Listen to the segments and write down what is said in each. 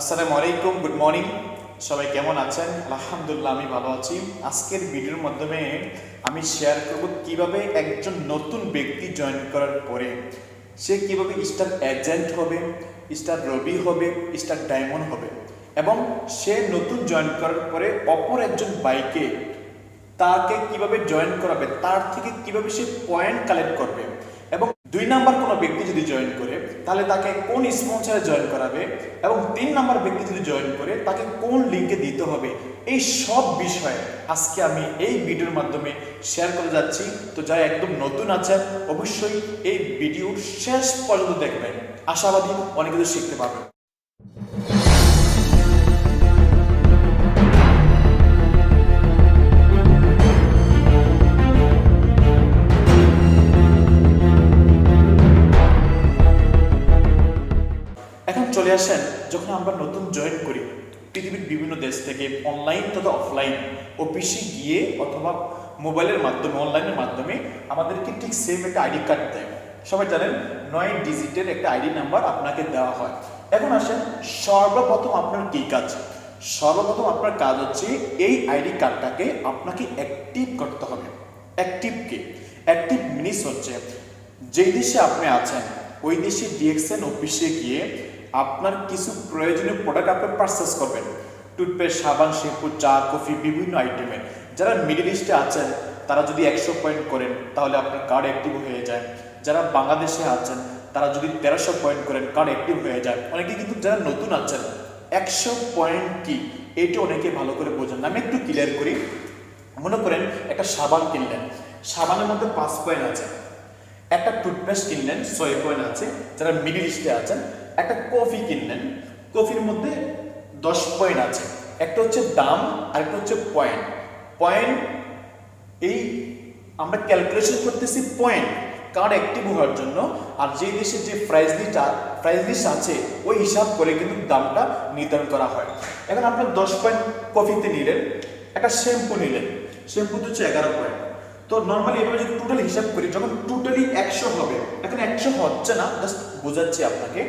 আসসালামু আলাইকুম, good morning. সবাই কেমন আছেন? আলহামদুলিল্লাহ, আমি ভালো আছি। আজকের ভিডিওর মাধ্যমে আমি শেয়ার করব কিভাবে একজন নতুন ব্যক্তি জয়েন করার পরে সে কিভাবে স্টার এজেন্ট হবে, স্টার রবি হবে, স্টার ডায়মন্ড হবে, এবং সে নতুন জয়েন করার পরে অপর একজন বাইকে তাকে কিভাবে জয়েন করাবে, তার থেকে কিভাবে সে পয়েন্ট কালেক্ট করবে, এবং 2 নাম্বার কোনো ব্যক্তি যদি জয়েন করে তাহলে তাকে কোন স্পন্সরে জয়েন করাবে, এবং 3 নাম্বার ব্যক্তি যদি জয়েন করে তাকে কোন লিঙ্কে দিতে হবে, এই সব বিষয়ে আজকে আমি এই ভিডিওর মাধ্যমে শেয়ার করে যাচ্ছি। তো যারা একদম নতুন আছেন অবশ্যই এই ভিডিওর শেষ পর্যন্ত দেখবেন, আশাবাদী অনেক কিছু শিখতে পারবেন। এখন চলে আসেন, যখন আমরা নতুন জয়েন করি পৃথিবীর বিভিন্ন দেশ থেকে অনলাইন তথা অফলাইন অফিসে গিয়ে অথবা মোবাইলের মাধ্যমে অনলাইনের মাধ্যমে আমাদেরকে ঠিক সেম একটা আইডি কার্ড দেয়। সবাই জানেন 9 ডিজিটের একটা আইডি নাম্বার আপনাকে দেওয়া হয়। এখন আসেন, সর্বপ্রথম আপনার কী কাজ? সর্বপ্রথম আপনার কাজ হচ্ছে এই আইডি কার্ডটাকে আপনাকে অ্যাক্টিভ করতে হবে। অ্যাক্টিভ কি? অ্যাক্টিভ মিনিস হচ্ছে যেই দেশে আপনি আছেন ওই দেশে ডিএক্সএন অফিসে গিয়ে আপনার কিছু প্রয়োজনীয় প্রোডাক্ট আপনি পারচেস করবেন। টুথপেস্ট, সাবান, শ্যাম্পু, চা, কফি, বিভিন্ন আইটেমের। যারা মিডল ইস্টে আছেন তারা যদি 100 পয়েন্ট করেন তাহলে আপনার কার্ড অ্যাক্টিভ হয়ে যায়। যারা বাংলাদেশে আছেন তারা যদি 1300 পয়েন্ট করেন কার্ড অ্যাক্টিভ হয়ে যায়। অনেকে কিন্তু যারা নতুন আছেন 100 পয়েন্ট কি এটা অনেকে ভালো করে বোঝেন না। আমি একটু ক্লিয়ার করি। মনে করেন একটা সাবান কিনলেন, সাবানের মধ্যে 5 পয়েন্ট আছে। একটা টুথপেস্ট কিনলেন, 6 পয়েন্ট আছে যারা মিডল ইস্টে আছেন। একটা কফি কিনলেন, কফির মধ্যে 10 পয়েন্ট আছে। একটা হচ্ছে দাম আর একটা হচ্ছে পয়েন্ট। পয়েন্ট এই আমরা ক্যালকুলেশন করতেছি পয়েন্ট কার্ড অ্যাক্টিভ হওয়ার জন্য, আর যে দেশে যে প্রাইস লিস্ট আছে ওই হিসাব করে কিন্তু দামটা নির্ধারণ করা হয়। এখন আপনার 10 পয়েন্ট কফিতে নিলেন, একটা শ্যাম্পু নিলেন, শ্যাম্পুতে হচ্ছে 11 পয়েন্ট। তো নর্মালি এভাবে যদি টোটাল হিসাব করি, যখন টোটালি 100 হবে, এখন 100 হচ্ছে না, জাস্ট বোঝাচ্ছি আপনাকে,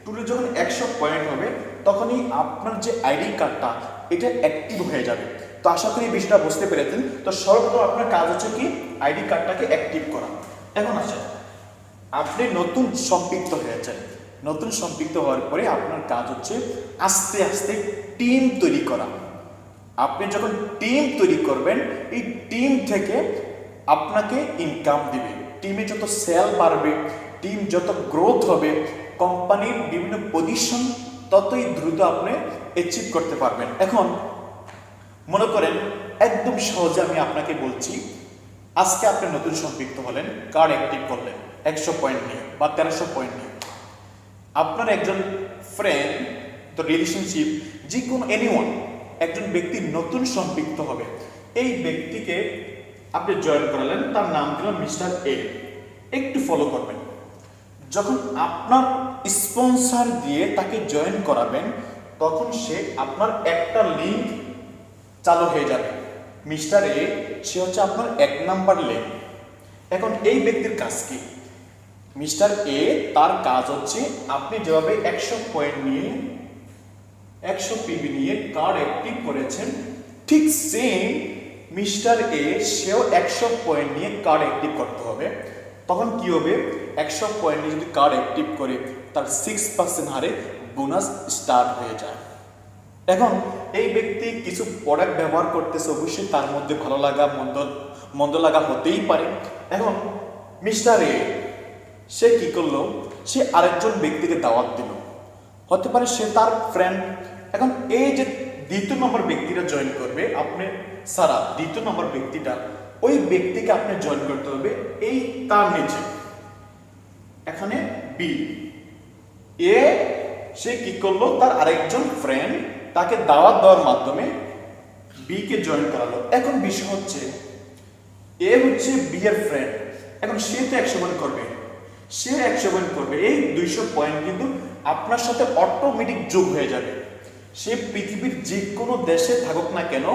টোটাল যখন 100 পয়েন্ট হবে তখনই আপনার যে আইডি কার্ডটা এটা অ্যাক্টিভ হয়ে যাবে। তো আশা করি বিষয়টা বুঝতে পেরেছেন। তো সর্বপ্রথম আপনার কাজ হচ্ছে কি আইডি কার্ডটাকে অ্যাক্টিভ করা। এখন আসেন, আপনি নতুন সম্পৃক্ত হয়েছেন। নতুন সম্পৃক্ত হওয়ার পরে আপনার কাজ হচ্ছে আস্তে আস্তে টিম তৈরি করা। আপনি যখন টিম তৈরি করবেন এই টিম থেকে আপনাকে ইনকাম দিবে। টিমে যত সেল বাড়বে, টিম যত গ্রোথ হবে, কোম্পানির বিভিন্ন পজিশন ততই দ্রুত আপনি অ্যাচিভ করতে পারবেন। এখন মনে করেন একদম সহজে আমি আপনাকে বলছি, আজকে আপনি নতুন সম্পৃক্ত হলেন, কার্ড অ্যাক্টিভ করলেন 100 পয়েন্ট নিয়ে বা 1300 পয়েন্ট নিয়ে। আপনার একজন ফ্রেন্ড, তো রিলেশনশিপ, যে কোনো এনিওয়ান, একজন ব্যক্তি নতুন সম্পৃক্ত হবে। এই ব্যক্তিকে আপনি জয়েন করালেন, তার নাম দিলাম মিস্টার এ। একটু ফলো করবেন। যখন আপনার স্পন্সর দিয়ে তাকে জয়েন করাবেন তখন সে আপনার একটা লিঙ্ক চালু হয়ে যাবে। মিস্টার এ সে হচ্ছে আপনার 1 নাম্বার লিঙ্ক। এখন এই ব্যক্তির কাজ কি? মিস্টার এ তার কাজ হচ্ছে আপনি যেভাবে 100 পয়েন্ট নিয়ে 100 পিবি নিয়ে কার্ড অ্যাক্টিভ করেছেন, ঠিক সেম মিস্টার এ সেও 100 পয়েন্ট নিয়ে কার্ড অ্যাক্টিভ করতে হবে। তখন কি হবে? 100 পয়েন্ট নিয়ে যদি কার্ড অ্যাক্টিভ করে তার 6% হারে বোনাস স্টার্ট হয়ে যায়। এখন এই ব্যক্তি কিছু প্রোডাক্ট ব্যবহার করতেছে, অবশ্যই তার মধ্যে ভালো লাগা মন্দ লাগা হতেই পারে। এখন মিস্টার এ সে কি করলো? সে আরেকজন ব্যক্তিকে দাওয়াত দিল, হতে পারে সে তার ফ্রেন্ড। এখন এই যে 2 নম্বর ব্যক্তিটা জয়েন করবে আপনি সারা, 2 নম্বর ব্যক্তিটা, ওই ব্যক্তিকে আপনি জয়েন করতে হবে এই তার নিচে। এখানে বি এ সে কি করলো? তার আরেকজন ফ্রেন্ড তাকে দাওয়াত দেওয়ার মাধ্যমে বি কে জয়েন করালো। এখন বিষয় হচ্ছে এ হচ্ছে বি এর ফ্রেন্ড। এখন সে তো 100 পয়েন্ট করবে, সে 100 পয়েন্ট করবে, এই 200 পয়েন্ট কিন্তু আপনার সাথে অটোমেটিক যোগ হয়ে যাবে। সে পৃথিবীর যে কোনো দেশে থাকুক না কেন,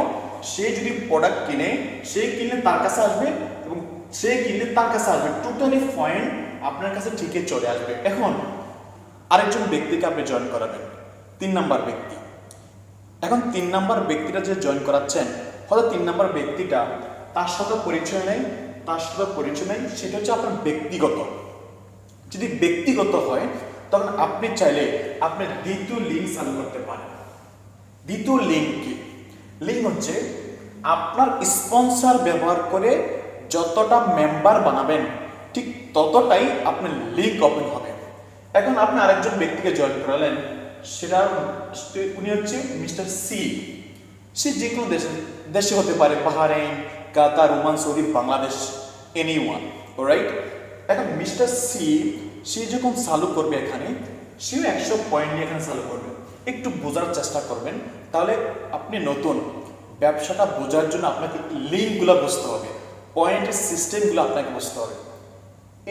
সে যদি প্রোডাক্ট কিনে, সে কিনলে তার কাছে আসবে এবং সে কিনলে তার কাছে আসবে, টোটালি পয়েন্ট আপনার কাছে ঠিকই চলে আসবে। এখন আরেকজন ব্যক্তিকে আপনি জয়েন করাবেন, 3 নাম্বার ব্যক্তি। এখন 3 নাম্বার ব্যক্তিটা যে জয়েন করাচ্ছেন, হয়তো 3 নাম্বার ব্যক্তিটা তার সাথে পরিচয় নেই, সেটা হচ্ছে আপনার ব্যক্তিগত। যদি ব্যক্তিগত হয় তখন আপনি চাইলে আপনি দ্বিতীয় লিঙ্ক চালু করতে পারেন। দ্বিতীয় লিঙ্ক কি? লিঙ্ক হচ্ছে আপনার স্পন্সর ব্যবহার করে যতটা মেম্বার বানাবেন ঠিক ততটাই আপনার লিঙ্ক ওপেন হবে। এখন আপনি আরেকজন ব্যক্তিকে জয়েন করালেন, সেটা উনি হচ্ছে মিস্টার সি। সে যে কোনো দেশে হতে পারে, Bahrain, Qatar, Oman, Saudi, Bangladesh, anyone, right? এখন মিস্টার সি সে যখন চালু করবে এখানে, সেও 100 পয়েন্ট নিয়ে এখানে চালু করবে। একটু বোঝার চেষ্টা করবেন, তাহলে আপনি নতুন ব্যবসাটা বোঝার জন্য আপনাকে লিঙ্কগুলো বুঝতে হবে, পয়েন্টের সিস্টেমগুলো আপনাকে বুঝতে হবে।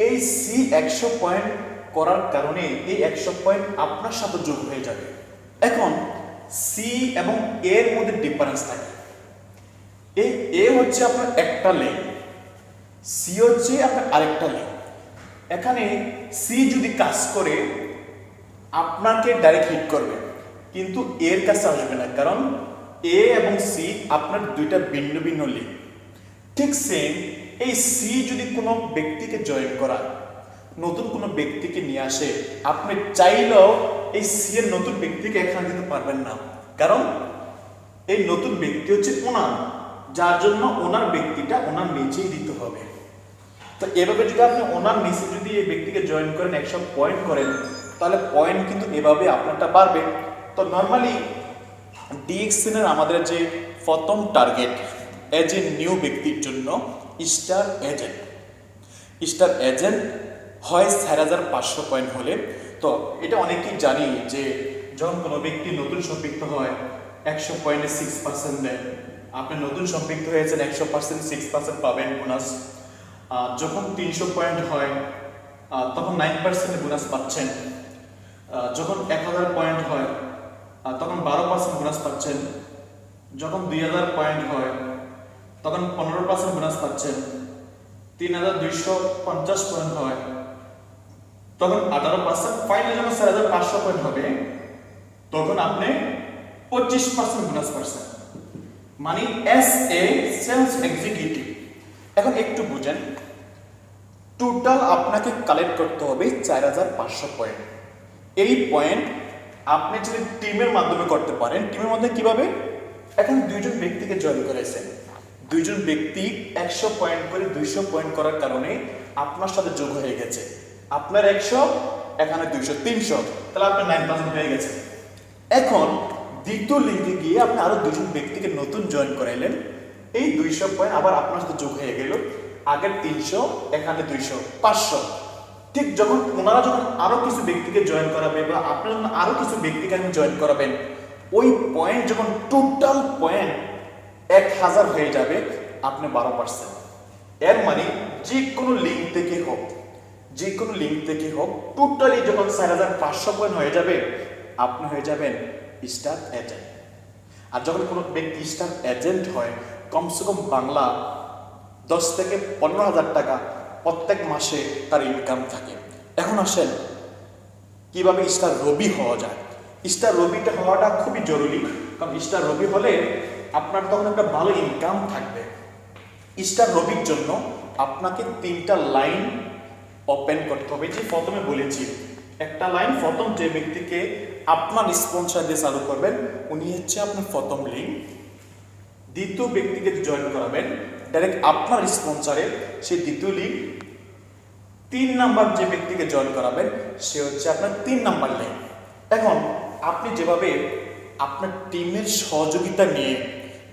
এই সি 100 পয়েন্ট করার কারণে এই 100 পয়েন্ট আপনার সাথে যোগ হয়ে যাবে। এখন সি এবং এর মধ্যে ডিফারেন্স থাকে। এই এ হচ্ছে আপনার একটা লিঙ্ক, সি হচ্ছে আপনার আরেকটা লিঙ্ক। এখানে সি যদি কাজ করে আপনাকে ডাইরেক্ট হিট করবে, কিন্তু এর কাছে আসবে না, কারণ এ এবং সি আপনার দুইটা ভিন্ন ভিন্ন লিঙ্ক। ঠিক সেম এই সি যদি কোনো ব্যক্তিকে জয়েন করায়, নতুন কোনো ব্যক্তিকে নিয়ে আসে, আপনি চাইলেও এই সি এর নতুন ব্যক্তিকে এখানে দিতে পারবেন না, কারণ এই নতুন ব্যক্তি হচ্ছে ওনার, যার জন্য ওনার ব্যক্তিটা ওনার নিচেই দিতে হবে। তো এভাবে যদি আপনি ওনার নিচে যদি এই ব্যক্তিকে জয়েন করেন, 100 পয়েন্ট করেন, তাহলে পয়েন্ট কিন্তু এভাবে আপনারটা বাড়বে। তো নর্মালি ডিএক্সএন এর আমাদের যে প্রথম টার্গেট এজ এ নিউ ব্যক্তির জন্য স্টার এজেন্ট হয় 4500 পয়েন্ট হলে। তো এটা অনেকেই জানি যে যখন কোনো ব্যক্তি নতুন সম্পৃক্ত হয় 100 পয়েন্টে 6% দেয়। আপনি নতুন সম্পৃক্ত হয়েছেন 100% 6% পাবেন বোনাস। যখন 300 পয়েন্ট হয় তখন 9% বোনাস পাচ্ছেন। যখন 1000 পয়েন্ট হয় তখন 12% বোনাস পাচ্ছেন। যখন 2000 পয়েন্ট হয় তখন 15% বোনাস পাচ্ছেন। 3250 পয়েন্ট হয় তখন 18%। ফাইনালি যখন 4500 পয়েন্ট হবে তখন আপনি 25% বোনাস পাচ্ছেন, মানে এস এ সেলস এক্সিকিউটিভ। এখন একটু বুঝেন, টোটাল আপনাকে কালেক্ট করতে হবে 4500 পয়েন্ট। এই পয়েন্ট আপনি যদি টিমের মাধ্যমে করতে পারেন। টিমের মধ্যে কিভাবে? এখন দুইজন ব্যক্তিকে জয়েন করেছেন, দুইজন ব্যক্তি 100 পয়েন্ট করে 200 পয়েন্ট করার কারণে আপনার সাথে যোগ হয়ে গেছে। আপনার 100, এখানে 200, 300, তাহলে আপনার 9% হয়ে গেছে। এখন দ্বিতীয় লিঙ্কে গিয়ে আপনি আরো দুজন ব্যক্তিকে নতুন জয়েন করাইলেন, এই 200 পয়েন্ট আবার আপনার সাথে যোগ হয়ে গেল। আগের 300, এখানে 200, 500। ঠিক যখন ওনারা যখন আরো কিছু ব্যক্তিকে জয়েন করাবে বা আপনি যখন আরো কিছু ব্যক্তিকে জয়েন করাবেন, ওই পয়েন্ট যখন টোটাল পয়েন্ট 1000 হয়ে যাবে, আপনি 12%। এর মানে যে কোনো লিঙ্ক থেকে হোক টোটালি যখন 4500 পয়েন্ট হয়ে যাবে, আপনি হয়ে যাবেন স্টার এজেন্ট। আর যখন কোনো ব্যক্তি স্টার এজেন্ট হয়, কমসে কম বাংলা 10 থেকে 15,000 টাকা প্রত্যেক মাসে তার ইনকাম থাকে। এখন আসেন কিভাবে স্টার রবি হওয়া যায়। স্টার রবিটা হওয়াটা খুবই জরুরি, কারণ স্টার রবি হলে আপনার তখন একটা ভালো ইনকাম থাকবে। স্টার রবির জন্য আপনাকে 3টা লাইন ওপেন করতে হবে। যে প্রথমে বলেছি, একটা লাইন প্রথম যে ব্যক্তিকে আপনার স্পন্সর দিয়ে চালু করবেন উনি হচ্ছে আপনার প্রথম লিঙ্ক। দ্বিতীয় ব্যক্তিকে জয়েন করাবেন ডাইরেক্ট আপনার স্পন্সরে, সেই দ্বিতীয় লিঙ্ক। 3 নাম্বার যে ব্যক্তিকে জয়েন করাবেন সে হচ্ছে আপনার 3 নাম্বার লিঙ্ক। এখন আপনি যেভাবে আপনার টিমের সহযোগিতা নিয়ে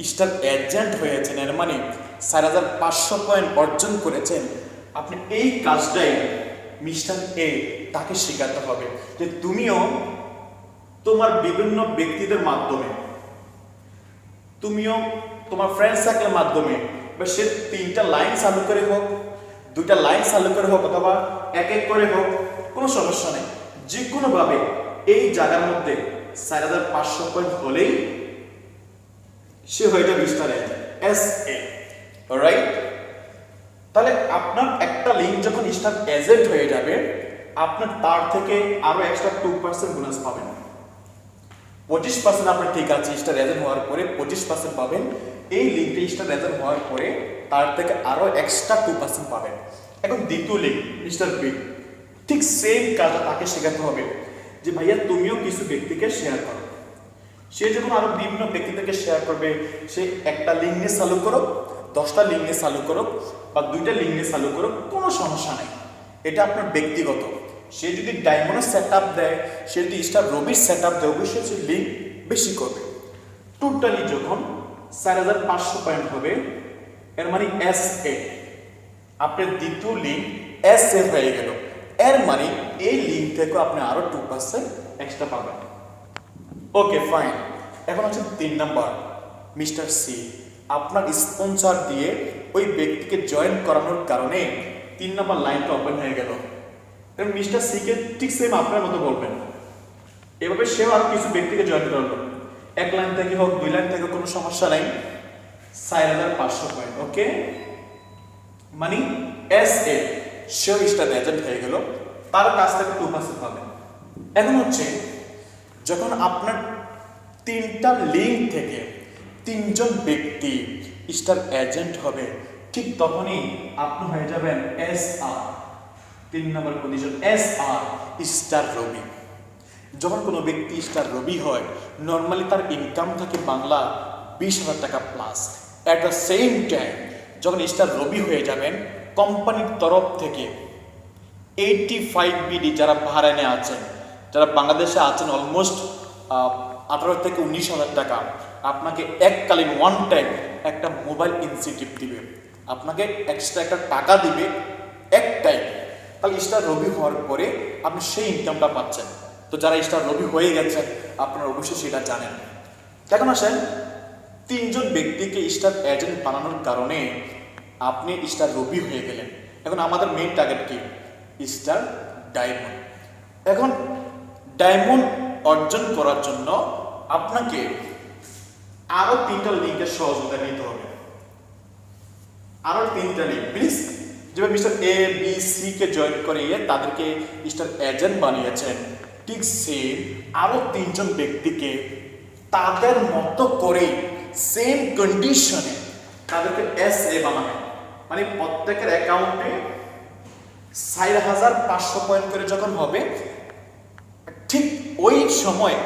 স্টার এজেন্ট হয়েছেন, এর মানে 4500 পয়েন্ট অর্জন করেছেন, আপনি এই কাজটাই মিস্টার এ তাকে শেখাতে হবে যে তুমিও তোমার বিভিন্ন ব্যক্তিদের মাধ্যমে, তুমিও তোমার ফ্রেন্ড সার্কেলের মাধ্যমে, বা সে 3টা লাইন চালু করে হোক, 2টা লাইন চালু করে হোক, অথবা এক করে হোক, কোনো সমস্যা নেই, যে কোনোভাবে এই জায়গার মধ্যে 4500 পয়েন্ট হলেই সে হয়ে যাবে মিস্টার এস এ, রাইট? তাহলে আপনার একটা লিঙ্ক যখন স্টার এজেন্ট হয়ে যাবে, আপনার তার থেকে আরো এক্সট্রা 2% বোনাস পাবেন। 25% আপনার ঠিক আছে, স্টার এজেন্ট হওয়ার পরে 25% পাবেন। এই লিঙ্কটা স্টার এজেন্ট হওয়ার পরে তার থেকে আরো এক্সট্রা 2% পাবেন। এখন দ্বিতীয় লিঙ্ক মিস্টার বি, ঠিক সেম কাজটা তাকে শেখাতে হবে যে ভাইয়া তুমিও কিছু ব্যক্তিকে শেয়ার করো। সে যখন আরো বিভিন্ন ব্যক্তিদেরকে শেয়ার করবে, সে একটা লিঙ্ক নিয়ে চালু করো, 10টা লিঙ্ক নিয়ে চালু করো বা 2টা লিঙ্ক নিয়ে চালু করো, কোনো সমস্যা নেই, এটা আপনার ব্যক্তিগত। সে যদি ডায়মন্ডের সেট আপ দেয়, সে যদি স্টার রবির সেট আপ দেয়, অবশ্যই সে লিঙ্ক বেশি করবে। টোটালি যখন 4500 পয়েন্ট হবে, এর মানে এস এ আপনার দ্বিতীয় লিঙ্ক এস এ হয়ে গেল, এর মানে এই লিঙ্ক থেকে আপনি আরো 2% এক্সট্রা পাবেন। Okay fine. এখন হচ্ছে 3 নাম্বার মিস্টার সি, আপনার স্পন্সর দিয়ে ওই ব্যক্তিকে জয়েন করানোর কারণে 3 নাম্বার লাইনটা ওপেন হয়ে গেল। মিস্টার সি কে ঠিক সেম আপনার মতো বলবেন, এভাবে সেও আর কিছু ব্যক্তিকে জয়েন করলো, 1 লাইন থেকে হোক 2 লাইন থেকে, কোনো সমস্যা নাই। 4500 পয়েন্ট, ওকে, মানে এস এ সেও স্টার এজেন্ট হয়ে গেল, তার কাছ থেকে 2% পাবেন। এখন হচ্ছে যখন আপনার 3টা লিঙ্ক থেকে 3জন ব্যক্তি স্টার এজেন্ট হবে, ঠিক তখনই আপনি হয়ে যাবেন এস আর, 3 নম্বর পজিশন এস আর স্টার রবি। যখন কোনো ব্যক্তি স্টার রবি হয়, নর্মালি তার ইনকাম থাকে বাংলা 20,000 টাকা plus. At the same time যখন স্টার রবি হয়ে যাবেন, কোম্পানির তরফ থেকে 85 বিডি যারা বাহরাইনে আছেন, যারা বাংলাদেশে আছেন, অলমোস্ট 18 থেকে 19,000 টাকা আপনাকে এককালীন ওয়ান টাইম একটা মোবাইল ইনসেন্টিভ দিবে, আপনাকে এক্সট্রা একটা টাকা দিবে এক টাইম। তাহলে স্টার রবি হওয়ার পরে আপনি সেই ইনকামটা পাচ্ছেন। তো যারা স্টার রবি হয়ে গেছেন আপনারা অবশ্যই সেটা জানেন। এখন আসেন, 3জন ব্যক্তিকে স্টার এজেন্ট বানানোর কারণে আপনি স্টার রবি হয়ে গেলেন। এখন আমাদের মেইন টার্গেট কি? Star diamond. এখন ডায়মন্ড অর্জন করার জন্য আপনাকে আরো 3টা লিঙ্কের সহযোগিতা নিতে হবে। আরো 3টা লিঙ্ক প্লিজ, যেভাবে মিস্টার এ বি সি কে জয়েন করিয়ে তাদেরকে স্টার এজেন্ট বানিয়েছেন, ঠিক সেম আরো 3জন ব্যক্তিকে তাদের মতো করে সেম কন্ডিশনে তাদেরকে এস এ বানাবেন। মানে প্রত্যেকের অ্যাকাউন্টে 4500 পয়েন্ট করে যখন হবে, ঠিক ওই সময়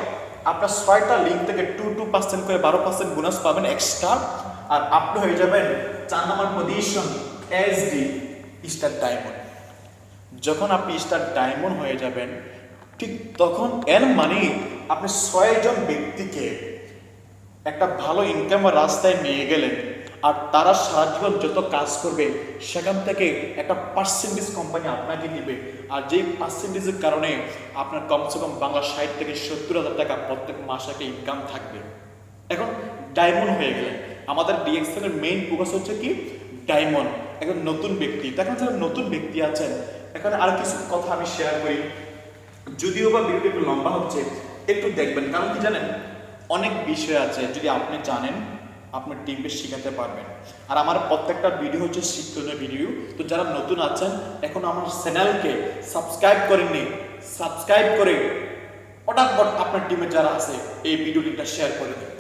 আপনার 6টা লিঙ্ক থেকে 2% করে 12% বোনাস পাবেন এক্সট্রা, আর আপনি হয়ে যাবেন 4 নম্বর পজিশন এসডি স্টার ডায়মন্ড। যখন আপনি স্টার ডায়মন্ড হয়ে যাবেন, ঠিক তখন এর মানে আপনি 6জন ব্যক্তিকে একটা ভালো ইনকামের রাস্তায় নিয়ে গেলেন, আর তারা সারা জীবন যত কাজ করবে সেখান থেকে একটা পার্সেন্টেজ কোম্পানি আপনাকে দিবে, আর যেই পার্সেন্টেজের কারণে আপনার কমসে কম বাংলা 60 থেকে 70,000 টাকা প্রত্যেক মাসে একটা ইনকাম থাকবে। এখন ডায়মন্ড হয়ে গেলেন, আমাদের ডিএক্সএল এর মেইন ফোকাস হচ্ছে কি? ডায়মন্ড। এখন নতুন ব্যক্তি, দেখেন যারা নতুন ব্যক্তি আছেন, এখানে আর কিছু কথা আমি শেয়ার করি, যদিও বা ভিডিওটা একটু লম্বা হচ্ছে, একটু দেখবেন। কারণ কি জানেন, অনেক বিষয় আছে যদি আপনি জানেন আপনার টিমকে শেখাতে পারবেন। আর আমার প্রত্যেকটা ভিডিও হচ্ছে শিক্ষণীয় ভিডিও। তো যারা নতুন আছেন, এখন আমার চ্যানেলকে সাবস্ক্রাইব করেননি, সাবস্ক্রাইব করে ফটাফট আপনার টিমে যারা আছে এই ভিডিও লিঙ্কটা শেয়ার করে দিন।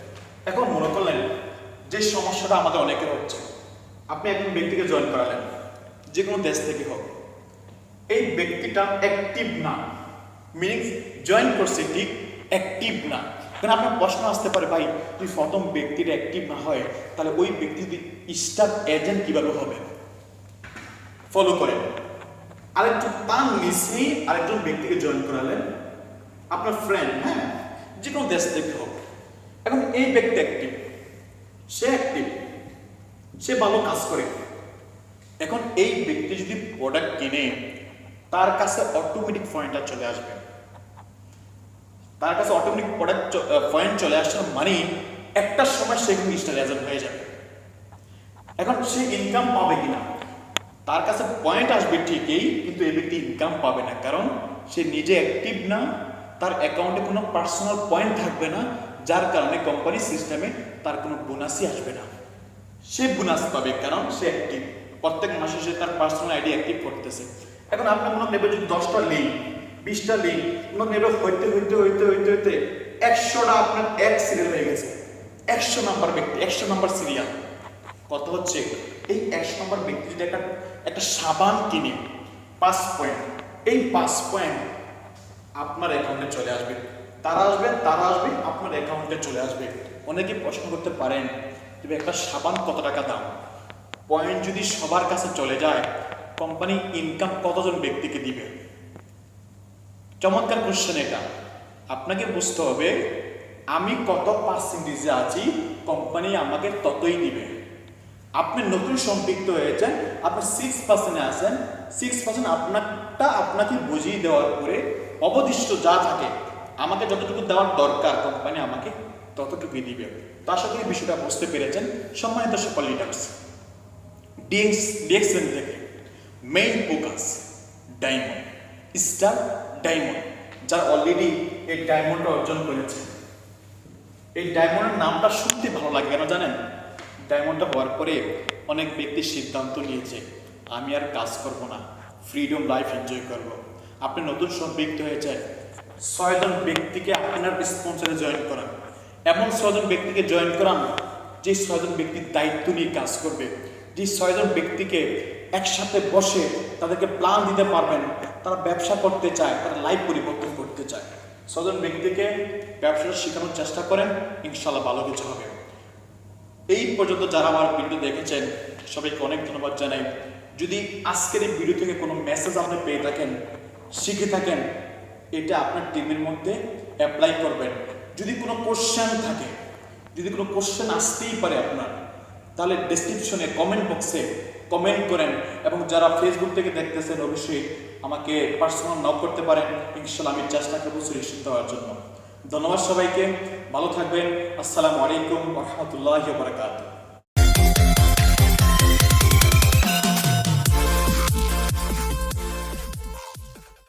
এখন মনে করলেন যে সমস্যাটা আমাদের অনেকের হচ্ছে, আপনি একজন ব্যক্তিকে জয়েন করালেন, যে কোনো দেশ থেকে হোক, এই ব্যক্তিটা অ্যাক্টিভ না, মিনিং জয়েন করছে ঠিক, অ্যাক্টিভ না। কারণ আপনার প্রশ্ন আসতে পারে, ভাই তুই প্রথম ব্যক্তিটা অ্যাক্টিভ না হয়, তাহলে ওই ব্যক্তি যদি স্টার এজেন্ট কিভাবে হবে? ফলো করেন। আরেকটু তার নিচেই আরেকজন ব্যক্তিকে জয়েন করালেন, আপনার ফ্রেন্ড, হ্যাঁ, যে কোনো দেশ থেকে হোক। এখন এই ব্যক্তি অ্যাক্টিভ, সে ভালো কাজ করে। এখন এই ব্যক্তি যদি প্রোডাক্ট কিনে, তার কাছে অটোমেটিক পয়েন্টটা চলে আসবে, তার কাছে অটোমেটিক পয়েন্ট চলে আসছে, মানে একটা সময় সে কিন্তু স্টার এজেন্ট হয়ে যাবে। এখন সে ইনকাম পাবে কিনা? তার কাছে পয়েন্ট আসবে ঠিকই, কিন্তু এই ব্যক্তি ইনকাম পাবে না, কারণ সে নিজে অ্যাক্টিভ না, তার অ্যাকাউন্টে কোনো পার্সোনাল পয়েন্ট থাকবে না, যার কারণে কোম্পানি সিস্টেমে তার কোনো বোনাসই আসবে না। সে বোনাস পাবে কারণ সে অ্যাক্টিভ, প্রত্যেক মাসে সে তার পার্সোনাল আইডি অ্যাক্টিভ করতেছে। এখন আপনি মনে নেবে যদি 10টা লিঙ্ক 20টা লিঙ্ক মনে নেবে হইতে 100টা আপনার এক সিরিয়াল হয়ে গেছে। 100 নাম্বার ব্যক্তি, 100 নাম্বার সিরিয়াল। কত হচ্ছে? এই 100 নাম্বার ব্যক্তি যদি একটা সাবান কিনে 5 পয়েন্ট, এই 5 পয়েন্ট আপনার অ্যাকাউন্টে চলে আসবে। তারা আসবে, আপনার অ্যাকাউন্টে চলে আসবে। অনেকে প্রশ্ন করতে পারেন, তবে একটা সাবান কত টাকা দাম? পয়েন্ট যদি সবার কাছে চলে যায়, কোম্পানি ইনকাম কতজন ব্যক্তিকে দিবে? চমৎকার কোশ্চেন এটা। আপনাকে বুঝতে হবে আমি কত পার্সেন্টেজে আছি, কোম্পানি আমাকে ততই দিবে। আপনি নতুন সম্পৃক্ত হয়েছেন, আপনি 6% আছেন, 6% আপনাকে বুঝিয়ে দেওয়ার পরে অবশিষ্ট যা থাকে আমাকে যতটুকু দেওয়ার দরকার কোম্পানি আমাকে ততটুকুই দিবে। তো আশা করি বিষয়টা বুঝতে পেরেছেন। সম্মানিত সকল লিডার্স, ডিএক্স থেকে main focus diamond, star diamond, যারা অলরেডি এই ডায়মন্ডটা অর্জন করেছে। এই ডায়মন্ডের নামটা শুনতে ভালো লাগে, কেন জানেন? ডায়মন্ডটা হওয়ার পরে অনেক ব্যক্তি সিদ্ধান্ত নিয়েছে আমি আর কাজ করব না, ফ্রিডম লাইফ এনজয় করব। আপনি নতুন সম্পৃক্ত হয়েছে, 6 জন ব্যক্তিকে আপনার স্পন্সরে জয়েন করান। এমন 6 জন ব্যক্তিকে জয়েন করান যে 6 জন ব্যক্তির দায়িত্ব নিয়ে কাজ করবে, যে 6 জন ব্যক্তিকে একসাথে বসে তাদেরকে প্ল্যান দিতে পারবেন। তারা ব্যবসা করতে চায়, তারা লাইফ পরিবর্তন করতে চায়। 6 জন ব্যক্তিকে ব্যবসাটা শেখানোর চেষ্টা করেন, ইনশাল্লাহ ভালো কিছু হবে। এই পর্যন্ত যারা আমার ভিডিও দেখেছেন সবাইকে অনেক ধন্যবাদ জানাই। যদি আজকের এই ভিডিও থেকে কোনো মেসেজ আপনি পেয়ে থাকেন, শিখে থাকেন, এটা আপনার টিমের মধ্যে অ্যাপ্লাই করবেন। যদি কোনো কোশ্চেন থাকে, যদি কোনো কোশ্চেন আসতেই পারে আপনার, তাহলে ডেসক্রিপশনে কমেন্ট বক্সে কমেন্ট করেন। এবং যারা ফেসবুক থেকে দেখতেছেন অবশ্যই আমাকে পার্সোনাল নক করতে পারেন, ইনশাল্লাহ আমি চেষ্টা করবো সলিউশন দেওয়ার জন্য। ধন্যবাদ সবাইকে, ভালো থাকবেন। আসসালামু আলাইকুম ওয়া রাহমাতুল্লাহি ওয়া বারাকাতুহু।